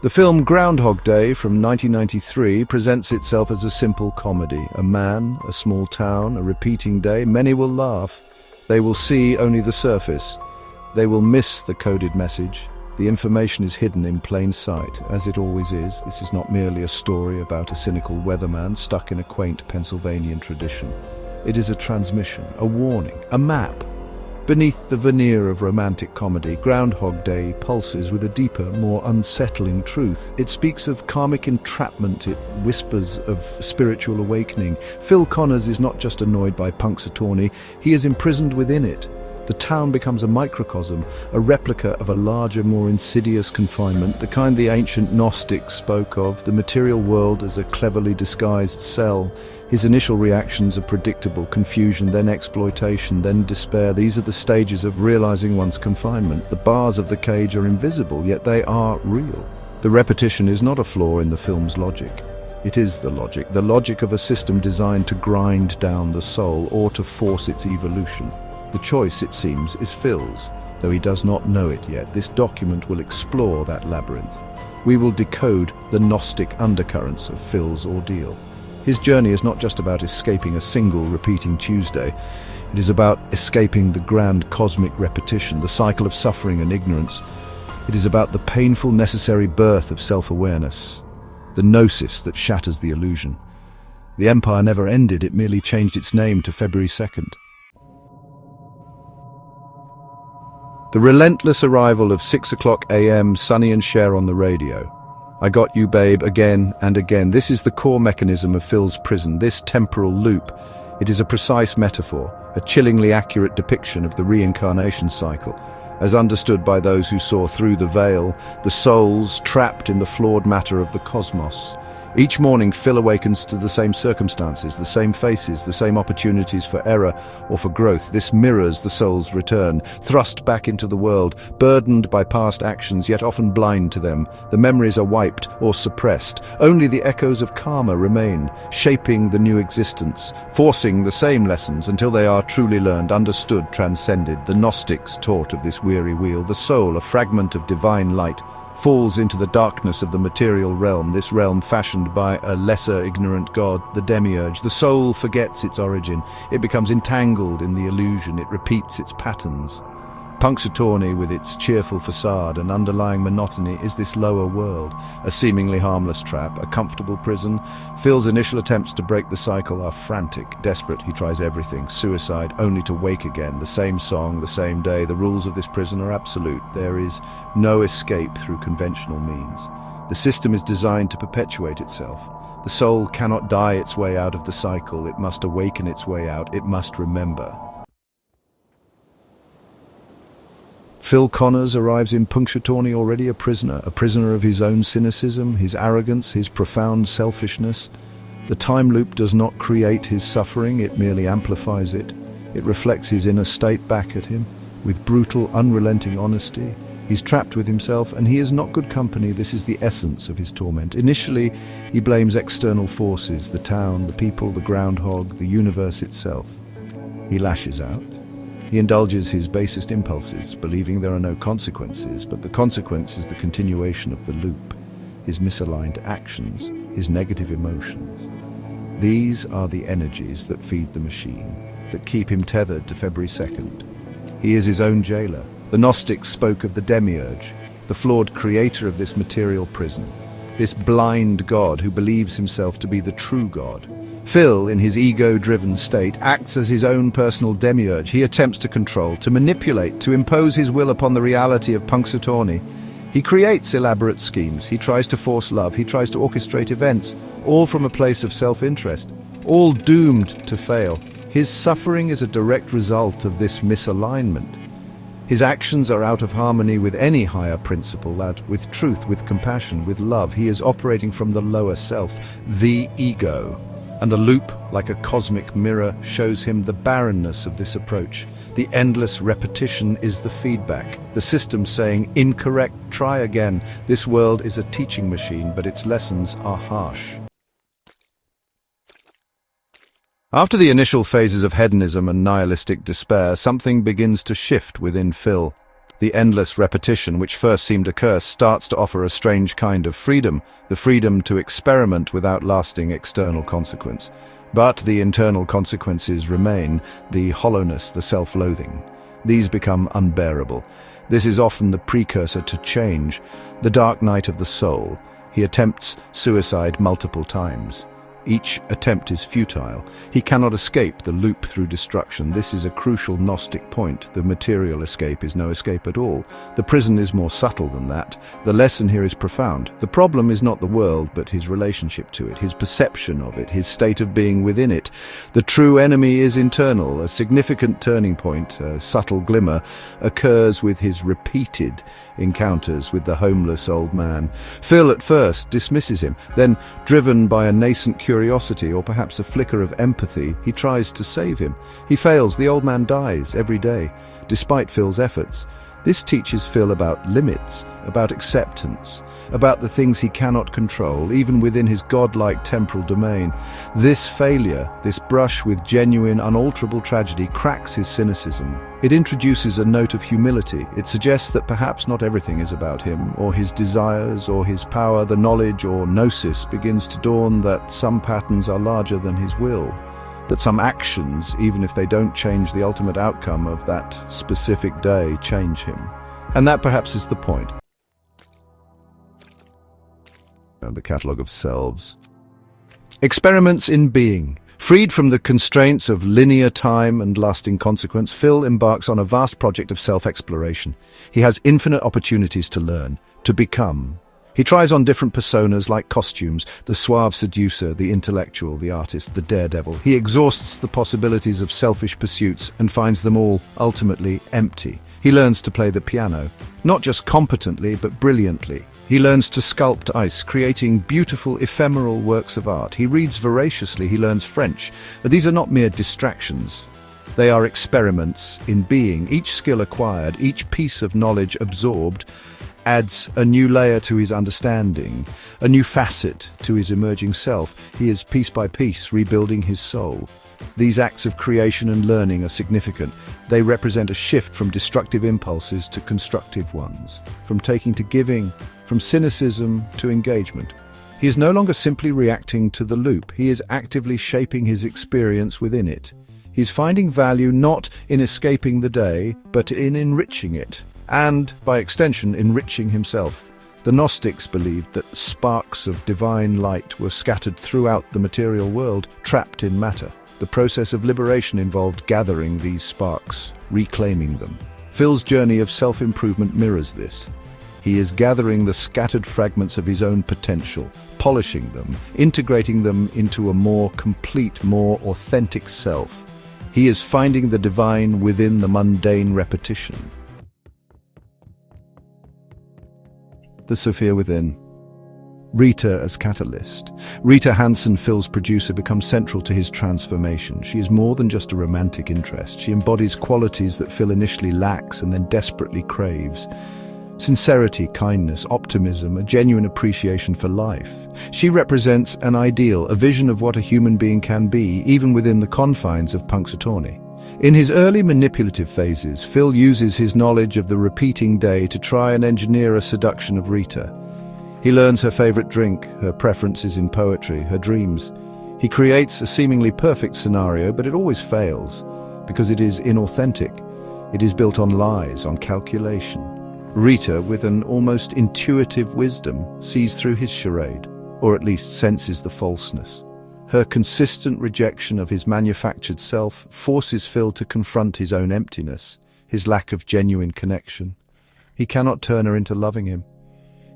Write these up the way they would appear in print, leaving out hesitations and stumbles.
The film Groundhog Day from 1993 presents itself as a simple comedy. A man, a small town, a repeating day. Many will laugh. They will see only the surface. They will miss the coded message. The information is hidden in plain sight, as it always is. This is not merely a story about a cynical weatherman stuck in a quaint Pennsylvanian tradition. It is a transmission, a warning, a map. Beneath the veneer of romantic comedy, Groundhog Day pulses with a deeper, more unsettling truth. It speaks of karmic entrapment, it whispers of spiritual awakening. Phil Connors is not just annoyed by Punxsutawney, he is imprisoned within it. The town becomes a microcosm, a replica of a larger, more insidious confinement, the kind the ancient Gnostics spoke of, the material world as a cleverly disguised cell. His initial reactions are predictable: confusion, then exploitation, then despair. These are the stages of realizing one's confinement. The bars of the cage are invisible, yet they are real. The repetition is not a flaw in the film's logic. It is the logic of a system designed to grind down the soul or to force its evolution. The choice, it seems, is Phil's, though he does not know it yet. This document will explore that labyrinth. We will decode the Gnostic undercurrents of Phil's ordeal. His journey is not just about escaping a single repeating Tuesday. It is about escaping the grand cosmic repetition, the cycle of suffering and ignorance. It is about the painful, necessary birth of self-awareness, the Gnosis that shatters the illusion. The empire never ended, it merely changed its name to February 2nd. The relentless arrival of 6 o'clock a.m., Sonny and Cher on the radio. I got you, babe, again and again. This is the core mechanism of Phil's prison, this temporal loop. It is a precise metaphor, a chillingly accurate depiction of the reincarnation cycle, as understood by those who saw through the veil, the souls trapped in the flawed matter of the cosmos. Each morning, Phil awakens to the same circumstances, the same faces, the same opportunities for error or for growth. This mirrors the soul's return, thrust back into the world, burdened by past actions, yet often blind to them. The memories are wiped or suppressed. Only the echoes of karma remain, shaping the new existence, forcing the same lessons until they are truly learned, understood, transcended. The Gnostics taught of this weary wheel. The soul, a fragment of divine light, falls into the darkness of the material realm, this realm fashioned by a lesser ignorant god, the Demiurge. The soul forgets its origin. It becomes entangled in the illusion. It repeats its patterns. Punxsutawney, with its cheerful facade and underlying monotony, is this lower world, a seemingly harmless trap, a comfortable prison. Phil's initial attempts to break the cycle are frantic. Desperate, he tries everything. Suicide, only to wake again. The same song, the same day. The rules of this prison are absolute. There is no escape through conventional means. The system is designed to perpetuate itself. The soul cannot die its way out of the cycle. It must awaken its way out. It must remember. Phil Connors arrives in Punxsutawney already a prisoner of his own cynicism, his arrogance, his profound selfishness. The time loop does not create his suffering, it merely amplifies it. It reflects his inner state back at him, with brutal, unrelenting honesty. He's trapped with himself, and he is not good company. This is the essence of his torment. Initially, he blames external forces, the town, the people, the groundhog, the universe itself. He lashes out. He indulges his basest impulses, believing there are no consequences, but the consequence is the continuation of the loop, his misaligned actions, his negative emotions. These are the energies that feed the machine, that keep him tethered to February 2nd. He is his own jailer. The Gnostics spoke of the Demiurge, the flawed creator of this material prison, this blind god who believes himself to be the true god. Phil, in his ego-driven state, acts as his own personal demiurge. He attempts to control, to manipulate, to impose his will upon the reality of Punxsutawney. He creates elaborate schemes. He tries to force love. He tries to orchestrate events, all from a place of self-interest, all doomed to fail. His suffering is a direct result of this misalignment. His actions are out of harmony with any higher principle, that with truth, with compassion, with love. He is operating from the lower self, the ego. And the loop, like a cosmic mirror, shows him the barrenness of this approach. The endless repetition is the feedback, the system saying, incorrect, try again. This world is a teaching machine, but its lessons are harsh. After the initial phases of hedonism and nihilistic despair, something begins to shift within Phil. The endless repetition, which first seemed a curse, starts to offer a strange kind of freedom, the freedom to experiment without lasting external consequence. But the internal consequences remain, the hollowness, the self-loathing. These become unbearable. This is often the precursor to change, the dark night of the soul. He attempts suicide multiple times. Each attempt is futile. He cannot escape the loop through destruction. This is a crucial Gnostic point. The material escape is no escape at all. The prison is more subtle than that. The lesson here is profound. The problem is not the world, but his relationship to it, his perception of it, his state of being within it. The true enemy is internal. A significant turning point, a subtle glimmer, occurs with his repeated encounters with the homeless old man. Phil at first dismisses him, then, driven by a nascent curiosity or perhaps a flicker of empathy, he tries to save him. He fails. The old man dies every day, despite Phil's efforts. This teaches Phil about limits, about acceptance, about the things he cannot control, even within his godlike temporal domain. This failure, this brush with genuine, unalterable tragedy, cracks his cynicism. It introduces a note of humility. It suggests that perhaps not everything is about him, or his desires, or his power. The knowledge, or Gnosis, begins to dawn that some patterns are larger than his will, that some actions, even if they don't change the ultimate outcome of that specific day, change him. And that perhaps is the point. The catalogue of selves. Experiments in being. Freed from the constraints of linear time and lasting consequence, Phil embarks on a vast project of self-exploration. He has infinite opportunities to learn, to become. He tries on different personas like costumes, the suave seducer, the intellectual, the artist, the daredevil. He exhausts the possibilities of selfish pursuits and finds them all ultimately empty. He learns to play the piano, not just competently but brilliantly. He learns to sculpt ice, creating beautiful ephemeral works of art. He reads voraciously, he learns French. But these are not mere distractions. They are experiments in being. Each skill acquired, each piece of knowledge absorbed, adds a new layer to his understanding, a new facet to his emerging self. He is piece by piece rebuilding his soul. These acts of creation and learning are significant. They represent a shift from destructive impulses to constructive ones, from taking to giving, from cynicism to engagement. He is no longer simply reacting to the loop. He is actively shaping his experience within it. He's finding value not in escaping the day, but in enriching it, and, by extension, enriching himself. The Gnostics believed that sparks of divine light were scattered throughout the material world, trapped in matter. The process of liberation involved gathering these sparks, reclaiming them. Phil's journey of self-improvement mirrors this. He is gathering the scattered fragments of his own potential, polishing them, integrating them into a more complete, more authentic self. He is finding the divine within the mundane repetition. The Sophia within. Rita as catalyst. Rita Hansen, Phil's producer, becomes central to his transformation. She is more than just a romantic interest. She embodies qualities that Phil initially lacks and then desperately craves. Sincerity, kindness, optimism, a genuine appreciation for life. She represents an ideal, a vision of what a human being can be, even within the confines of Punxsutawney. In his early manipulative phases, Phil uses his knowledge of the repeating day to try and engineer a seduction of Rita. He learns her favorite drink, her preferences in poetry, her dreams. He creates a seemingly perfect scenario, but it always fails, because it is inauthentic. It is built on lies, on calculation. Rita, with an almost intuitive wisdom, sees through his charade, or at least senses the falseness. Her consistent rejection of his manufactured self forces Phil to confront his own emptiness, his lack of genuine connection. He cannot turn her into loving him.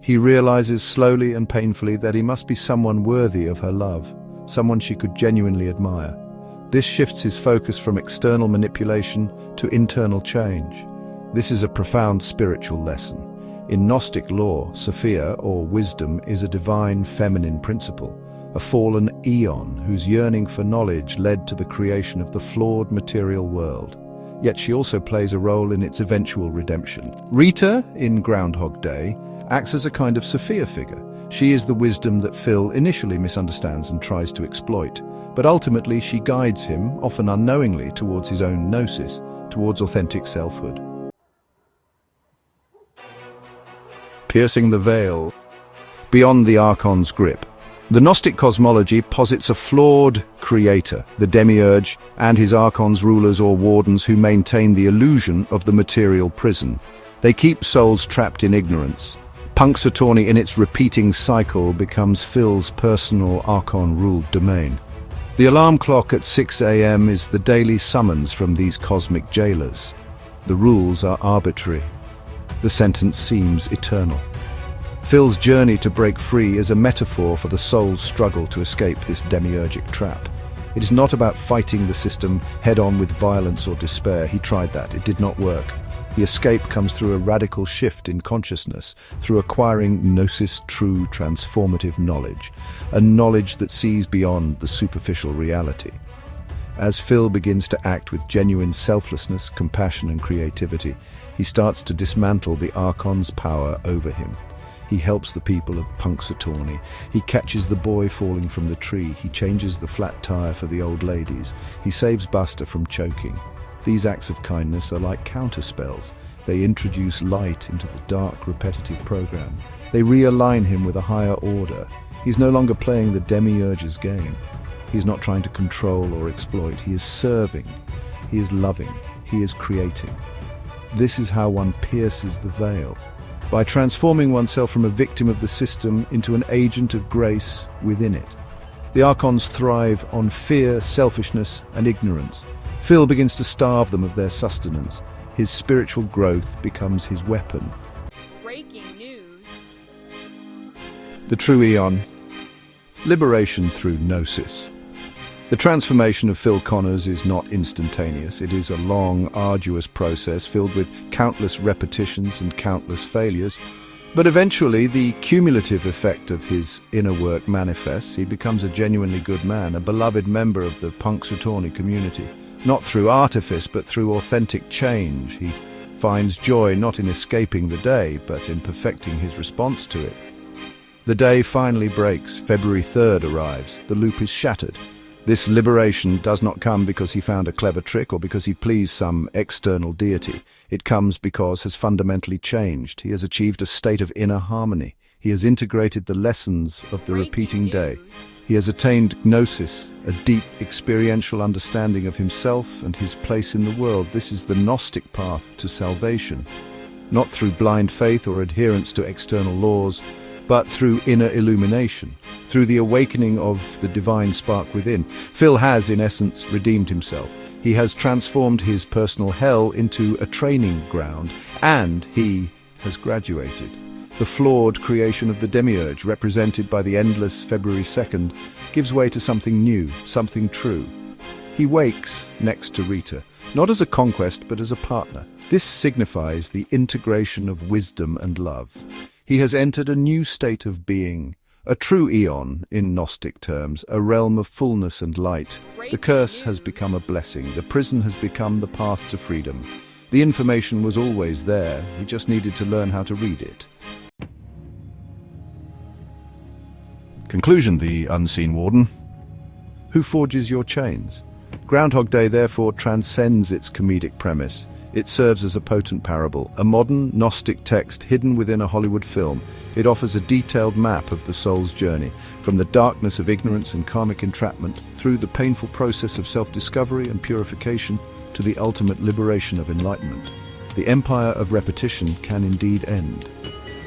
He realizes slowly and painfully that he must be someone worthy of her love, someone she could genuinely admire. This shifts his focus from external manipulation to internal change. This is a profound spiritual lesson. In Gnostic lore, Sophia, or wisdom, is a divine feminine principle, a fallen eon whose yearning for knowledge led to the creation of the flawed material world. Yet she also plays a role in its eventual redemption. Rita, in Groundhog Day, acts as a kind of Sophia figure. She is the wisdom that Phil initially misunderstands and tries to exploit, but ultimately she guides him, often unknowingly, towards his own gnosis, towards authentic selfhood. piercing the veil beyond the Archons' grip. The Gnostic cosmology posits a flawed creator, the Demiurge, and his Archons rulers or wardens who maintain the illusion of the material prison. They keep souls trapped in ignorance. Punxsutawney in its repeating cycle becomes Phil's personal Archon-ruled domain. The alarm clock at 6 a.m. is the daily summons from these cosmic jailers. The rules are arbitrary. The sentence seems eternal. Phil's journey to break free is a metaphor for the soul's struggle to escape this demiurgic trap. It is not about fighting the system head-on with violence or despair. He tried that. It did not work. The escape comes through a radical shift in consciousness, through acquiring Gnosis, true transformative knowledge, a knowledge that sees beyond the superficial reality. As Phil begins to act with genuine selflessness, compassion and creativity, he starts to dismantle the Archon's power over him. He helps the people of Punxsutawney. He catches the boy falling from the tree. He changes the flat tire for the old ladies. He saves Buster from choking. These acts of kindness are like counterspells. They introduce light into the dark, repetitive program. They realign him with a higher order. He's no longer playing the Demiurge's game. He's not trying to control or exploit. He is serving. He is loving. He is creating. This is how one pierces the veil, by transforming oneself from a victim of the system into an agent of grace within it. The Archons thrive on fear, selfishness, and ignorance. Phil begins to starve them of their sustenance. His spiritual growth becomes his weapon. Breaking news. The true Eon. Liberation through Gnosis. The transformation of Phil Connors is not instantaneous. It is a long, arduous process filled with countless repetitions and countless failures. But eventually, the cumulative effect of his inner work manifests. He becomes a genuinely good man, a beloved member of the Punxsutawney community. Not through artifice, but through authentic change. He finds joy not in escaping the day, but in perfecting his response to it. The day finally breaks. February 3rd arrives. The loop is shattered. This liberation does not come because he found a clever trick or because he pleased some external deity. It comes because he has fundamentally changed. He has achieved a state of inner harmony. He has integrated the lessons of the repeating day. He has attained Gnosis, a deep experiential understanding of himself and his place in the world. This is the Gnostic path to salvation, not through blind faith or adherence to external laws, but through inner illumination, through the awakening of the divine spark within. Phil has, in essence, redeemed himself. He has transformed his personal hell into a training ground, and he has graduated. The flawed creation of the Demiurge, represented by the endless February 2nd, gives way to something new, something true. He wakes next to Rita, not as a conquest, but as a partner. This signifies the integration of wisdom and love. He has entered a new state of being, a true eon in Gnostic terms, a realm of fullness and light. The curse has become a blessing. The prison has become the path to freedom. The information was always there. He just needed to learn how to read it. Conclusion: the unseen warden. Who forges your chains? Groundhog Day therefore transcends its comedic premise. It serves as a potent parable, a modern Gnostic text hidden within a Hollywood film. It offers a detailed map of the soul's journey, from the darkness of ignorance and karmic entrapment, through the painful process of self-discovery and purification, to the ultimate liberation of enlightenment. The empire of repetition can indeed end.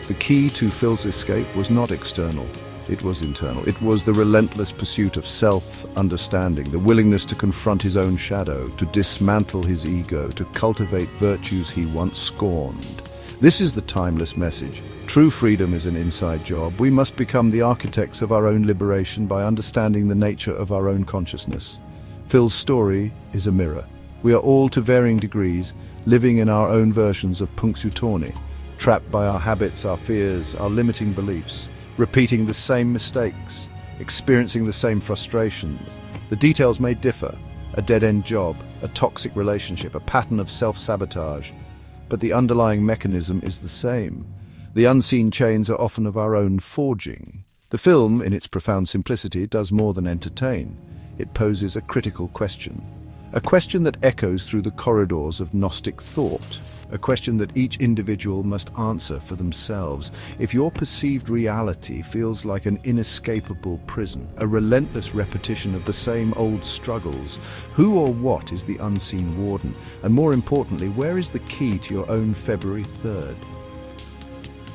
The key to Phil's escape was not external. It was internal. It was the relentless pursuit of self-understanding, the willingness to confront his own shadow, to dismantle his ego, to cultivate virtues he once scorned. This is the timeless message. True freedom is an inside job. We must become the architects of our own liberation by understanding the nature of our own consciousness. Phil's story is a mirror. We are all, to varying degrees, living in our own versions of Punxsutawney, trapped by our habits, our fears, our limiting beliefs, repeating the same mistakes, experiencing the same frustrations. The details may differ: a dead-end job, a toxic relationship, a pattern of self-sabotage, but the underlying mechanism is the same. The unseen chains are often of our own forging. The film, in its profound simplicity, does more than entertain. It poses a critical question, a question that echoes through the corridors of Gnostic thought. A question that each individual must answer for themselves. If your perceived reality feels like an inescapable prison, a relentless repetition of the same old struggles, who or what is the unseen warden? And more importantly, where is the key to your own February 3rd?